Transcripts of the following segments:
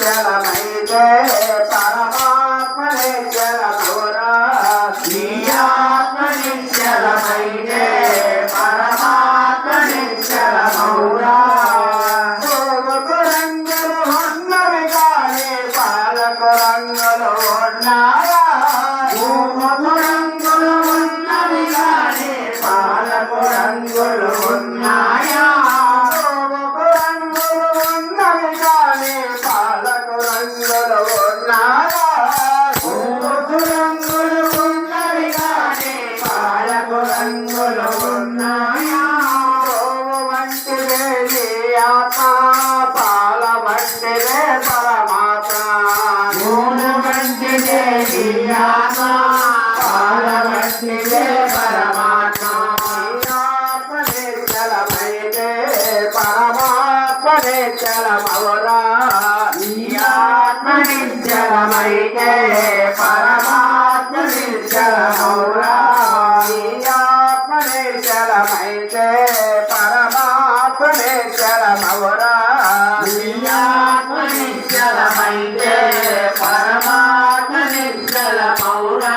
నిశ్చలమైతే పరమాత్మ నిశ్చలమౌరా నీ ఆత్మ నిశ్చలమైతే పరమాత్మ నిశ్చలమౌరా భూముకు రంగులు ఉన్నవి కానీ పాలకు రంగులు ఉన్నాయా భూముకు రంగులు ఉన్నవి కానీ పాలకు రంగులు ఉన్నాయా భూముకు రంగులు ఉన్నవి కానీ పాలకు రంగులు ఉన్నాయా భూముకు రంగులు ఉన్నవి కానీ పాలకు రంగులు ఉన్నాయా భూము వంటిదే నీ ఆత్మ పాల వంటిదే పరమాత్మ భూము వంటిదే నీ ఆత్మ పాల వంటిదే పరమాత్మ నిశ్చలమైతే పరమాత్మ నిశ్చలమౌరా నీ ఆత్మ నిశ్చలమైతే పరమాత్మ నిశ్చలమౌరా నీ ఆత్మ నిశ్చలమైతే పరమాత్మ నిశ్చలమౌరా నీ ఆత్మ నిశ్చలమైతే పరమాత్మ నిశ్చలమౌరా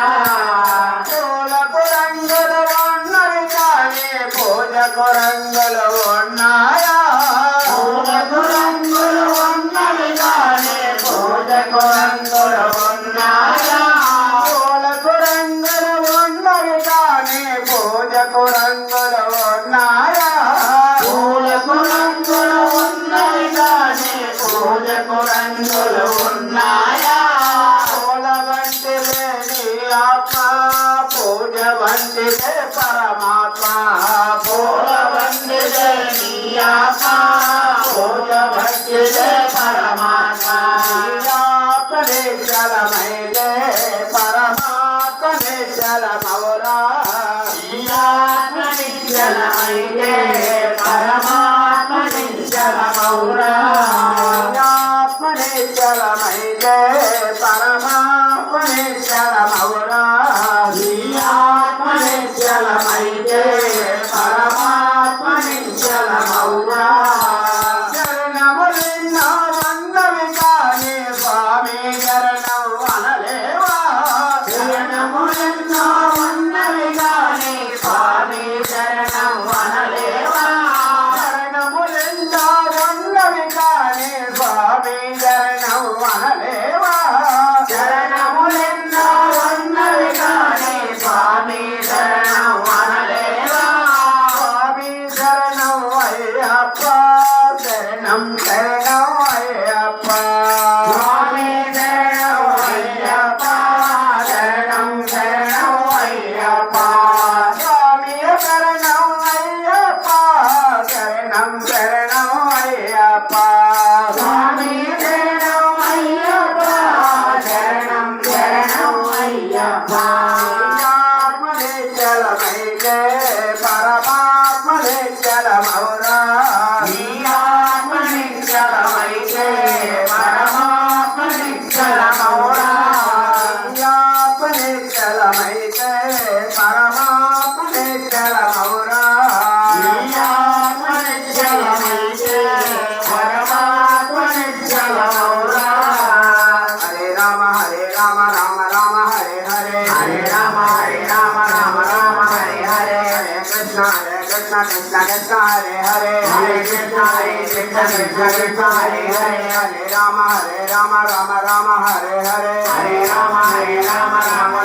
పూలకు రంగులు ఉన్నవి కానీ పూజకు రంగులు ఉన్నాయా పూలకు రంగులు ఉన్నవి కానీ పూజకు రంగులు ఉన్నాయా పూలకు రంగులు ఉన్నవి కానీ పూజకు రంగులు ఉన్నాయా పూలకు రంగులు ఉన్నవి కానీ పూజకు రంగులు ఉన్నాయా పూల వంటిదే నీ ఆత్మ పూజ వంటిదే పరమాత్మ పూల వంటిదే నీ ఆత్మ పూజ వంటిదే పరమాత్మ ఆత్మ నిశ్చలమైతే పరమాత్మ నిశ్చలమౌరా ఆత్మ నిశ్చలమైతే పరమాత్మ నిశ్చలమౌరా ఆత్మ నిశ్చలమైతే పరమాత్మ నిశ్చలమౌరా ఆత్మ నిశ్చలమైతే పరమాత్మ నిశ్చలమౌరా చరణములెన్నో ఉన్నవి కానీ స్వామి చరణం అనలేవా చరణములెన్నో ఉన్నవి కానీ స్వామి చరణం అనలేవా చరణములెన్నో ఉన్నవి కానీ స్వామి చరణం అనలేవా చరణములెన్నో ఉన్నవి కానీ స్వామి శరణం అనలేవా స్వామి శరణం అయ్యప్ప శరణం శరణం అయ్యప్ప స్వామి శరణం అయ్యప్ప శరణం శరణం అయ్యప్ప స్వామి శరణం అయ్యప్ప శరణం శరణం అయ్యప్ప స్వామి శరణం అయ్యప్ప శరణం శరణం అయ్యప్ప ఆత్మ నిశ్చలమైతే పరమాత్మ నిశ్చలమౌరా నీ ఆత్మ నిశ్చలమైతే పరమాత్మ నిశ్చలమౌరా నీ ఆత్మ నిశ్చలమైతే పరమాత్మ నిశ్చలమౌరా నీ ఆత్మ నిశ్చలమైతే పరమాత్మ నిశ్చలమౌరా హరే రామ రామ రామ హరే హరే హరే రామ రామ రామ హరే హరే హరే కృష్ణ కృష్ణ కృష్ణ హరే హరే హరే కృష్ణ కృష్ణ కృష్ణ హరే హరే హరే రామ రామ రామ హరే హరే హరే రామ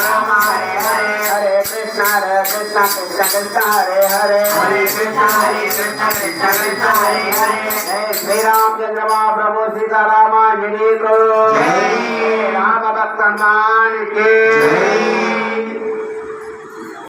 రామ హరే హరే హరే కృష్ణ కృష్ణ కృష్ణ హరే హరే హరే కృష్ణ కృష్ణ కృష్ణ హరే హరే జై శ్రీరామచంద్ర మహాప్రభు సీతారామాంజలి को राम भक्त हनुमान के